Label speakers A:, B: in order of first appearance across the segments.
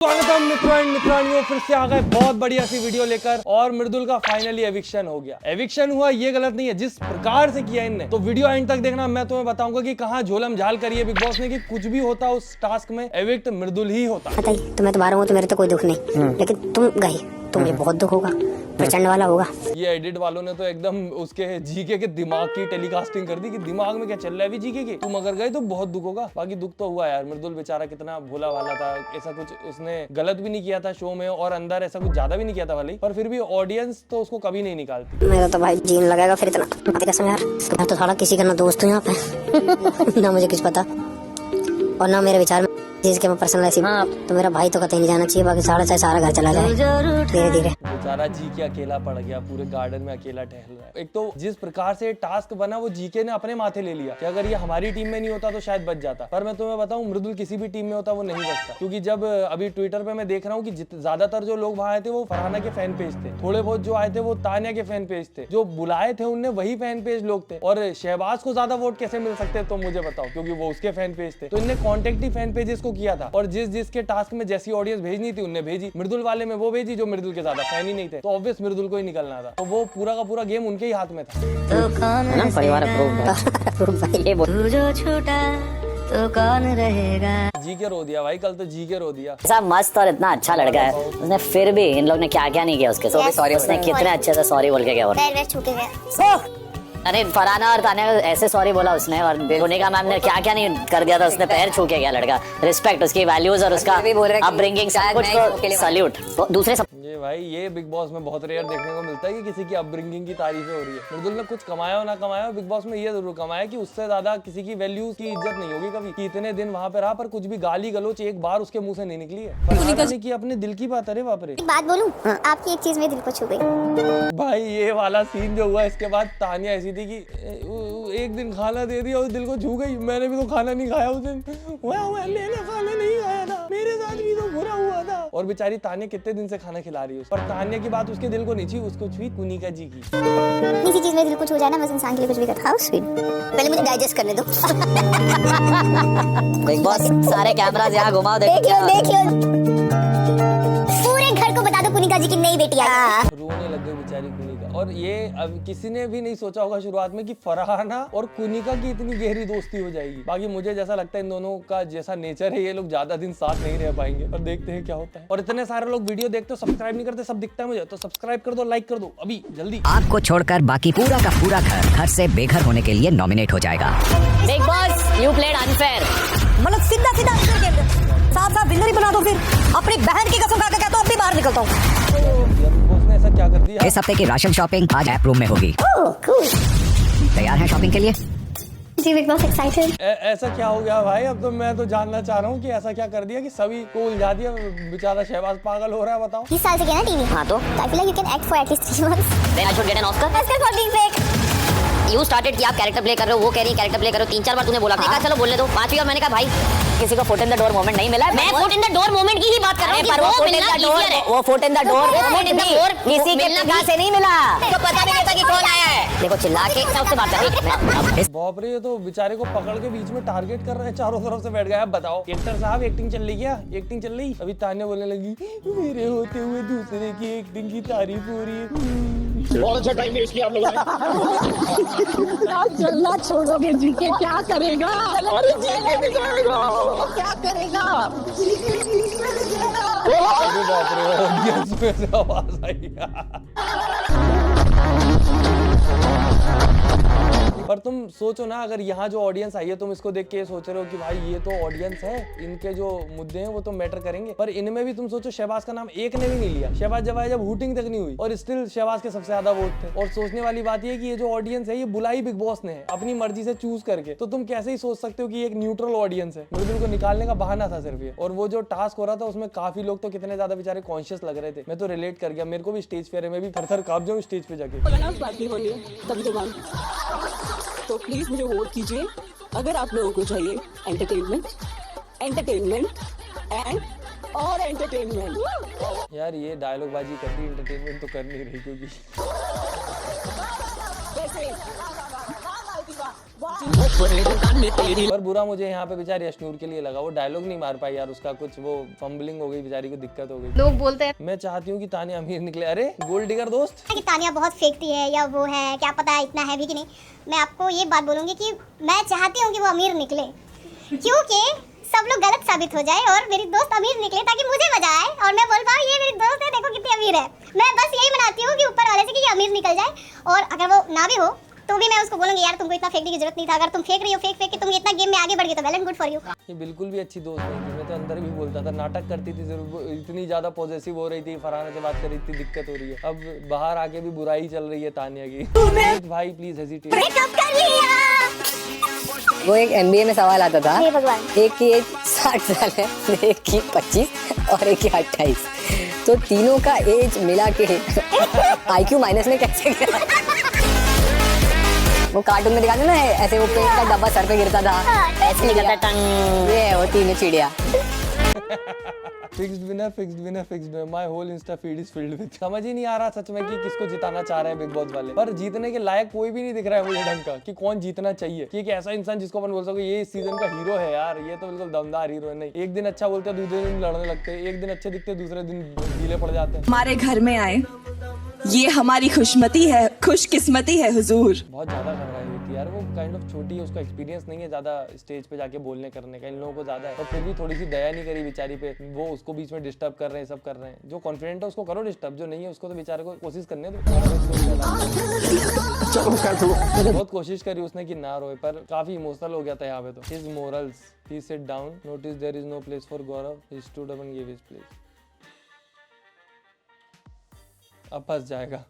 A: स्वागतम मित्रों एंड मित्रानियों, फिर से आ गए बहुत बढ़िया सी वीडियो लेकर। और मृदुल का फाइनली एविक्शन हो गया। एविक्शन हुआ ये गलत नहीं है, जिस प्रकार से किया इनने, तो वीडियो एंड तक देखना। मैं तुम्हें बताऊंगा कि कहां झोलम झाल करी है बिग बॉस ने, कि कुछ भी होता उस टास्क में एविक्ट मृदुल ही होता।
B: पता ही तो मैं तुम्हारा हूँ तो मेरे तो कोई दुख नहीं, लेकिन तुम गई तो मुझे बहुत दुख होगा, प्रचंड वाला होगा।
A: ये एडिट वालों ने तो एकदम उसके जीके के दिमाग की टेलीकास्टिंग कर दी कि दिमाग में क्या चल रहा है भी जीके के। तुम अगर गए तो बहुत दुख होगा। बाकी दुख तो हुआ यार, मृदुल बेचारा कितना भोला भाला था, ऐसा कुछ उसने गलत भी नहीं किया था शो में, और अंदर ऐसा कुछ ज्यादा भी नहीं किया था भले, पर फिर भी ऑडियंस तो उसको कभी नहीं निकालती।
B: मेरा तो भाई जीन लगाएगा फिर इतना कसम यार। मैं तो साला किसी का ना दोस्त हूँ यहाँ पे ना मुझे कुछ पता, और ना मेरे विचार में जिसके मैं पर्सनल ऐसी। हाँ, तो मेरा भाई तो कतई नहीं जाना चाहिए, बाकी सारा चाहे सारा घर चला जाए धीरे धीरे।
A: बेचारा जी के अकेला पड़ गया, पूरे गार्डन में अकेला टहल रहा है। एक तो जिस प्रकार से टास्क बना वो जीके ने अपने माथे ले लिया कि अगर ये हमारी टीम में नहीं होता तो शायद बच जाता। पर मैं तुम्हें बताऊं, मृदुल किसी भी टीम में होता वो नहीं बचता, क्योंकि जब अभी ट्विटर पे मैं देख रहा हूँ कि ज्यादातर जो लोग वहाँ आए थे वो फरहाना के फैन पेज थे, थोड़े बहुत जो आए थे वो तानिया के फैन पेज थे, जो बुलाए थे उनने वही फैन पेज लोग थे। और शहबाज को ज्यादा वोट कैसे मिल सकते तो मुझे बताओ, क्योंकि वो उसके फैन पेज थे। तो इनने कॉन्टेक्ट ही फैन पेजेस को किया था, और जिसके टास्क में जैसी ऑडियंस भेजनी थी उनने भेजी। मृदुल वाले में वो भेजी जो मृदुल के ज्यादा फैन ही नहीं थे, तो ऑब्वियस मृदुल को ही निकलना था। तो वो पूरा का पूरा गेम उनके ही हाथ में था।
B: तो कौन परिवार जो छूटा तो कौन रहेगा।
A: जी के रो दिया भाई, कल तो जी के रो दिया।
C: ऐसा मस्त और इतना अच्छा लड़का है, उसने फिर भी इन लोग ने क्या क्या नहीं किया उसके साथ। सॉरी, उसने कितने अच्छे से सॉरी बोल के गया।
B: पैर छू के गया।
C: अरे फरहाना और तानिया ऐसे सॉरी बोला उसने, और मोनिका मैम ने क्या क्या नहीं कर दिया था। उसने पैर छू के गया लड़का। रिस्पेक्ट, उसकी वैल्यूज और उसका अपब्रिंगिंग सब कुछ को सैल्यूट। तो दूसरे सब
A: ये भाई, ये बिग बॉस में बहुत रेयर देखने को मिलता है कि किसी की अपब्रिंगिंग की तारीफें हो रही है। मृदुल ने कुछ कमाया हो ना कमाया हो, बिग बॉस में ये जरूर कमाया कि उससे ज्यादा किसी की वैल्यू की इज्जत नहीं होगी कभी। कि इतने दिन वहाँ पे रहा पर कुछ भी गाली गलोच एक बार उसके मुंह से नहीं निकली है। फरहाना की अपने दिल की बात। अरे बाप रे,
B: बात बोलूं, आपकी एक चीज मेरे दिल को छू गई
A: भाई। ये वाला सीन जो हुआ इसके बाद तानिया ऐसी थी कि एक दिन खाना दे दिया और दिल को छू गई। मैंने भी तो खाना नहीं खाया उस दिन, मैंने खाना नहीं खाया था, मेरे साथ भी तो बुरा हुआ था। और बेचारी तानिया कितने दिन से खाना खिला रही है, पर तानिया की बात उसके दिल को नहीं छू, उसको छुई कुनिका जी की।
B: किसी चीज में दिल को छू जाए ना, बस इंसान के लिए कुछ भी करता है। पहले मुझे डाइजेस्ट करने दो।
C: बिग बॉस सारे कैमरास यहाँ घुमाओ,
B: देख लो पूरे घर को बता दो कुनिका जी की नई बेटी आई।
A: रोने लग गई बेचारी कुनिका। और ये अब किसी ने भी नहीं सोचा होगा शुरुआत में कि फरहाना और कुनिका की इतनी गहरी दोस्ती हो जाएगी। बाकी मुझे जैसा लगता है इन दोनों का जैसा नेचर है, ये लोग ज्यादा दिन साथ नहीं रह पाएंगे, और देखते हैं क्या होता है। और इतने सारे लोग वीडियो देखते हो सब्सक्राइब नहीं करते, सब दिखता है मुझे, तो सब्सक्राइब कर दो, लाइक कर दो अभी जल्दी।
D: आपको छोड़कर बाकी पूरा का पूरा घर से बेघर होने के लिए नॉमिनेट हो जाएगा।
C: Big boss you played unfair.
E: मतलब सीधा सीधा साफ साफ विनर ही बना दो। फिर अपनी बहन की कसम खा के कहता हूँ अपनी बाहर निकलता हूँ।
A: उसने ऐसा क्या कर दिया?
D: इस हफ्ते की राशन शॉपिंग आज ऐप रूम में होगी। तैयार हैं शॉपिंग के लिए?
B: जी बिग बॉस एक्साइटेड।
A: ऐसा क्या हो गया भाई? अब तो मैं तो जानना चाह रहा हूँ कि ऐसा क्या कर दिया कि सभी को उलझा दिया। बेचारा शहबाज पागल हो रहा है, बताओ।
B: 20 साल से किया ना टीवी।
C: हाँ, तो
B: I feel like you can act for at least 3 months।
C: Then I should get an Oscar.
B: Oscar for being fake.
C: You started कि आप कैरेक्टर प्ले कर रहे हो, वो कह रही कैरेक्टर प्ले करो। 3-4 बार तूने बोला, मैंने कहा चलो बोलने दो। 5वीं बार मैंने कहा भाई किसी को foot in the door moment नहीं मिला। मैं foot in the door moment की ही बात कर रहा हूं, पर वो फुट इन द डोर, वो फुट इन द डोर किसी के निगाह से नहीं मिला। तो पता नहीं था कि कौन आया है। देखो चिल्ला के सबसे बात कर रही।
A: बाप रे, ये तो बेचारे को पकड़ के बीच में टारगेट कर रहे हैं, चारों तरफ से बैठ गया। अब बताओ एक्टर साहब, एक्टिंग चल रही क्या? एक्टिंग चल रही? अभी तानिया बोलने लगी मेरे होते हुए दूसरे की एक्टिंग की तारीफ हो रही है।
F: बहुत अच्छा टाइम वेस्ट किया आप लोगों ने।
E: चलना छोड़ोगे जी के क्या करेगा?
F: अरे जीके भी जाएगा,
E: क्या करेगा?
A: अरे बाप रे, ऑडियंस में से आवाज आई। पर तुम सोचो ना, अगर यहाँ जो ऑडियंस आई है तुम इसको देख के ये सोच रहे हो कि भाई ये तो ऑडियंस है, इनके जो मुद्दे हैं वो तो मैटर करेंगे, पर इनमें भी तुम सोचो शहबाज का नाम एक ने भी नहीं लिया। शहबाज जब आया, जब हूटिंग तक नहीं हुई, और स्टिल शहबाज के सबसे ज्यादा वोट थे। और सोचने वाली बात ये कि ये जो ऑडियंस है ये बुलाई बिग बॉस ने है अपनी मर्जी से चूज करके। तो तुम कैसे ही सोच सकते हो कि एक न्यूट्रल ऑडियंस है? मृदुल को निकालने का बहाना था सिर्फ ये। और वो जो टास्क हो रहा था उसमें काफी लोग तो कितने ज्यादा बेचारे कॉन्शियस लग रहे थे। मैं तो रिलेट कर गया, मेरे को भी स्टेज फेयर में भी थर-थर कांप जाऊं स्टेज पे जाके।
E: तो प्लीज मुझे वोट कीजिए अगर आप लोगों को चाहिए एंटरटेनमेंट एंड और एंटरटेनमेंट।
A: यार ये डायलॉग बाजी करती, एंटरटेनमेंट तो कर नहीं रही, क्योंकि पर बुरा मुझे यहाँ पे बेचारी यशनूर के लिए लगा, वो डायलॉग नहीं मार पाई यार, उसका कुछ वो फंबलिंग हो गई, बेचारी को दिक्कत हो गई।
G: लोग बोलते हैं
A: मैं चाहती हूँ कि तानिया अमीर निकले। अरे गोल्ड डिगर दोस्त,
H: कि तानिया बहुत फेंकती है या वो है, क्या पता है इतना है भी कि नहीं। मैं आपको ये बात बोलूंगी कि मैं चाहती हूँ कि वो अमीर निकले, क्योंकि सब लोग गलत साबित हो जाए और मेरी दोस्त अमीर निकले, ताकि मुझे मजा आए और मैं बोल पाऊँ ये मेरी दोस्त है, देखो कितनी अमीर है। मैं बस यही मनाती हूँ कि ऊपर वाले से कि ये अमीर निकल जाए, और अगर वो ना भी हो तो भी मैं उसको बोलूंगी यार तुमको इतना फेंकने की जरूरत नहीं था, अगर तुम फेंक रही हो फेंक के तुम इतना गेम में आगे बढ़ गए तो well and good for you.
A: ये बिल्कुल भी अच्छी दोस्त नहीं थी, मैं तो अंदर भी बोलता था, नाटक करती थी जरूर, इतनी ज्यादा पॉजेसिव हो रही थी, फरहाना से बात कर रही थी, दिक्कत हो रही है। अब बाहर आके भी बुराई चल रही है तानिया की। भाई प्लीज हेजिटेट।
B: वो एक MBA में सवाल आता था,
H: हे भगवान।
B: एक की एज 60 साल है, एक की 25 और एक की 28, तो तीनों का एज मिला के IQ माइनस में कैसे गया? वो कार्टून में दिखाते ना ऐसे, वो पेंट का डब्बा सर पे गिरता था, ऐसे निकलता टंग, ये वो तीनों चिड़िया।
A: Fixed winner, fixed winner, fixed winner, my whole insta feed is filled with. समझ ही नहीं आ रहा सच में कि किसको जिताना चाह रहे हैं बिग बॉस वाले, पर जीतने के लायक कोई भी नहीं दिख रहा है मुझे ढंग का कि कौन जीतना चाहिए, कि एक ऐसा इंसान जिसको अपन बोल सको ये इस सीजन का हीरो है यार, ये तो बिल्कुल दमदार हीरो है। नहीं, एक दिन अच्छा बोलते हैं दूसरे दिन लड़ने लगते हैं, एक दिन अच्छे दिखते दूसरे दिन ढीले पड़ जाते हैं।
I: हमारे घर में आए, ये हमारी खुशमती है, खुशकिस्मती है हुजूर।
A: बहुत ज्यादा घबराई हुई थी यार, वो काइंड ऑफ छोटी है, उसका एक्सपीरियंस नहीं है ज्यादा स्टेज पे जाके बोलने करने का, इन लोगों को ज्यादा है, और फिर भी थोड़ी सी दया नहीं करी बेचारी पे, वो उसको बीच में डिस्टर्ब कर रहे हैं, सब कर रहे हैं। जो कॉन्फिडेंट है उसको करो डिस्टर्ब, जो नहीं है उसको तो बेचारे को कोशिश करने दो। बहुत कोशिश करी उसने कि ना रोए, पर काफी इमोशनल हो गया था यहाँ पे। तो his morals, he sit down, notice there is no place for Gaurav, he stood up and give his place. अब फंस जाएगा।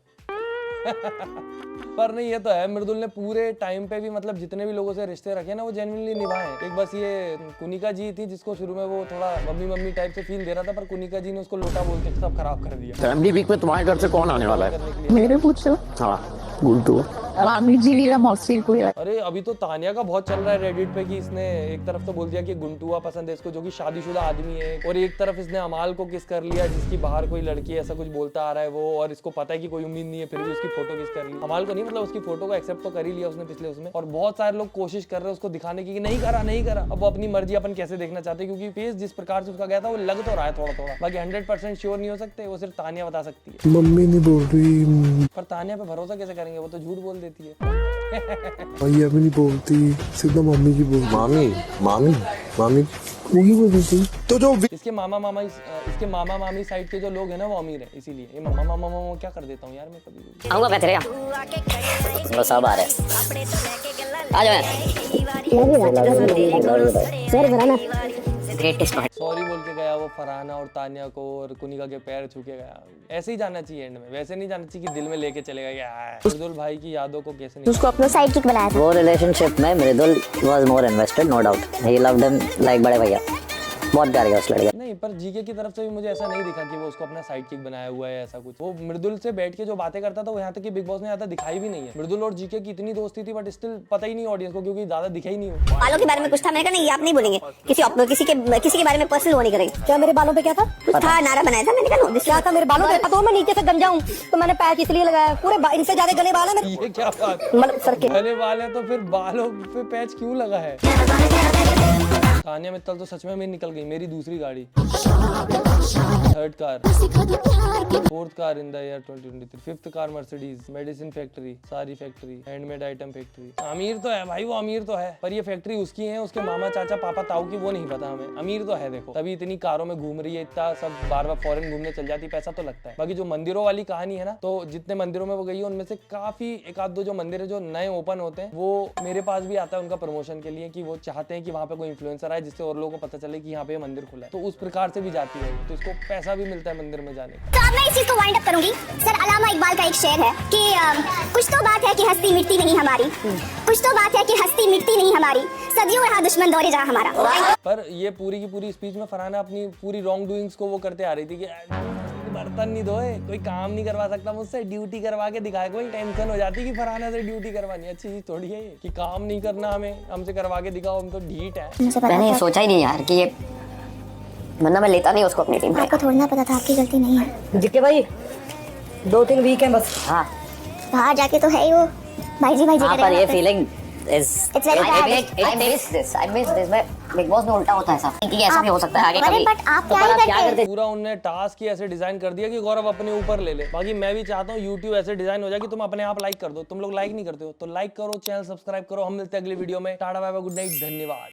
A: पर नहीं, ये तो है मृदुल ने पूरे टाइम पे भी मतलब जितने भी लोगों से रिश्ते रखे ना वो जेन्युइनली निभाए। एक बस ये कुनिका जी थी जिसको शुरू में वो थोड़ा मम्मी मम्मी टाइप से फील दे रहा था, पर कुनिका जी ने उसको लोटा बोल के सब खराब कर दिया।
F: फैमिली वीक में तुम्हारे घर से कौन आने वाला है?
J: मेरे पूछो।
F: हाँ गुंटू।
J: रामी जी लीला मौसी कोई।
A: अरे अभी तो तानिया का बहुत चल रहा है रेडिट पे कि इसने एक तरफ तो बोल दिया कि गुंटुआ पसंद है इसको, जो कि शादीशुदा आदमी है, और एक तरफ इसने अमाल को किस कर लिया जिसकी बाहर कोई लड़की ऐसा कुछ बोलता आ रहा है वो, और इसको पता है कि कोई उम्मीद नहीं है, फिर भी उसकी फोटो किस कर ली। अमाल को नहीं, मतलब उसकी फोटो को एक्सेप्ट तो कर ही लिया उसने पिछले उसमें, और बहुत सारे लोग कोशिश कर रहे हैं उसको दिखाने की कि नहीं करा नहीं करा। अब वो अपनी मर्जी अपन कैसे देखना चाहते हैं, क्योंकि फेस जिस प्रकार से उसका गया था वो लग तो रहा है थोड़ा थोड़ा, बाकी 100% श्योर नहीं हो सकते, वो सिर्फ तानिया बता सकती है।
K: मम्मी नहीं बोल रही,
A: पर तानिया पे भरोसा कैसे करेंगे, वो तो झूठ बोल देती है।
K: भैया भी नहीं बोलती, सीधा मम्मी की बोलती।
F: मामी मामी मामी
K: वो ही बोलती। तो जो
A: इसके मामा मामी साइड के जो लोग हैं ना वो अमीर है, इसीलिए ये मामा मामा मामा क्या कर देता हूँ यार मैं कभी।
C: आऊंगा मैं तेरे यहाँ, वो सब आ रहे हैं, आ जाओ ग्रेटेस्ट।
A: सॉरी बोल के गया वो फरहाना और तानिया को, और कुनिका के पैर छू के गया। ऐसे ही जाना चाहिए एंड में, वैसे नहीं जाना चाहिए कि दिल में लेके चलेगा यार। मृदुल भाई की यादों को कैसे नहीं,
H: उसको अपना साइड किक बनाया था।
C: वो रिलेशनशिप में Mridul was more invested, no doubt, he loved him like बड़े भैया, बहुत प्यार किया उस लड़के।
A: नहीं, पर जीके की तरफ से भी मुझे ऐसा नहीं दिखा कि वो उसको अपना साइड किक बनाया हुआ है ऐसा कुछ। वो मृदुल से बैठ के जो बातें करता था वो यहाँ तक कि बिग बॉस ने ज्यादा दिखाई भी नहीं है। मृदुल और जीके की इतनी दोस्ती थी, बट स्टिल पता ही नहीं ऑडियंस को, क्योंकि ज्यादा दिखा ही नहीं हो।
B: बालों के बारे में कुछ था, मैंने कहा नहीं आप नहीं बोलेंगे, किसी के बारे में पर्सनल वो नहीं करेंगे।
E: क्या मेरे बालों पे क्या था?
B: कुछ था, नारा बनाया था, मैंने कहा नो,
E: क्या था मेरे बालों पे? तो मैं नीचे से गंजा हूँ तो मैंने पैच इसलिए लगाया, पूरे इनसे ज्यादा गले बाल है मेरे।
A: ये क्या बात,
E: मतलब सर के
A: गले वाले तो फिर बालों पे पैच क्यों लगा है? तानिया मित्तल तो सच में मेरी निकल गई, मेरी दूसरी गाड़ी, third car, fourth car in the year 2023, fifth car Mercedes, medicine factory, सारी फैक्ट्री, हैंडमेड आइटम फैक्ट्री। अमीर तो है भाई, वो अमीर तो है, पर ये फैक्ट्री उसकी है, उसके मामा चाचा पापा ताऊ की वो नहीं पता हमें। अमीर तो है देखो, तभी इतनी कारों में घूम रही है, इतना सब बार बार फॉरेन घूमने चल जाती, पैसा तो लगता है। बाकी जो मंदिरों वाली कहानी है ना, तो जितने मंदिरों में वो गई है उनमें से काफी एक आध दो जो मंदिर है जो नए ओपन होते हैं, वो मेरे पास भी आता है उनका प्रमोशन के लिए, कि वो चाहते हैं कि वहाँ पे कोई इन्फ्लुएंसर आए जिससे और लोगों को पता चले कि यहाँ पे मंदिर खुला है, तो उस प्रकार से भी जाती है, तो इसको पैसा भी मिलता है मंदिर में जाने का।
H: तो अब मैं इस चीज को वाइंड अप करूंगी। सर अलामा इकबाल का एक शेर है कि कुछ तो बात है कि हस्ती मिटती नहीं हमारी, कुछ तो बात है कि हस्ती मिटती नहीं हमारी, सदियों रहा दुश्मन दौरे जहां हमारा।
A: पर ये पूरी की पूरी स्पीच में फरहाना अपनी पूरी रॉन्ग डूइंग्स को वो करते आ रही थी कि बर्तन नहीं धोए, कोई काम नहीं करवा सकता मुझसे, ड्यूटी करवा के दिखाए। कोई टेंशन हो जाती कि फरहाना से ड्यूटी करवानी, अच्छी चीज थोड़ी है ये कि काम नहीं करना, हमें हमसे करवा के दिखाओ, हम तो ढीठ है।
C: मैंने सोचा ही नहीं यार कि ये, वरना मैं लेता नहीं उसको अपनी टीम पे।
H: आपको थोड़ी ना पता था, आपकी गलती नहीं है।
E: जिक्के भाई 2-3 वीक है बस।
C: हाँ
H: बाहर जाके तो है ही वो भाई जी
C: हाँ, पर ये feeling is
H: It's very bad.
C: I miss this. मैं बिग बॉस में उल्टा होता है सब कि ऐसा भी हो सकता है आगे
H: अरे
C: कभी।
H: बट आप
C: तो
H: क्या
C: पर
H: ही
C: आप क्या
H: करते
C: करते?
A: पूरा उनने टास्क ही ऐसे डिजाइन कर दिया कि गौरव अपने ऊपर ले ले। बाकी मैं भी चाहता हूँ YouTube ऐसे डिजाइन हो जाए कि तुम अपने आप लाइक कर दो। तुम लोग लाइक नहीं करते हो तो लाइक करो, चैनल सब्सक्राइब करो। हम मिलते हैं अगली वीडियो में। Tata bye bye, good night, धन्यवाद।